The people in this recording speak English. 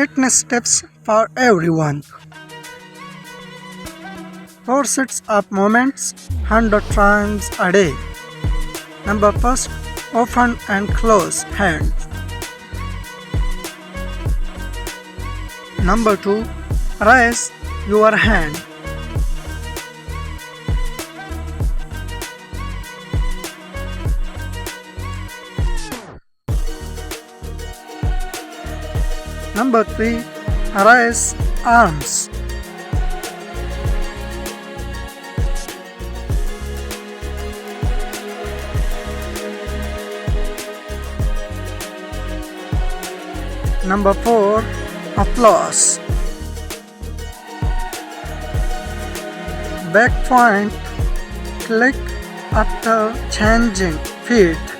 Fitness tips for everyone. 4 sets up movements 100 times a day. Number first, open and close hands. Number 2, raise your hand. Number 3, raise arms. Number 4, applause. Back point, click after changing feet.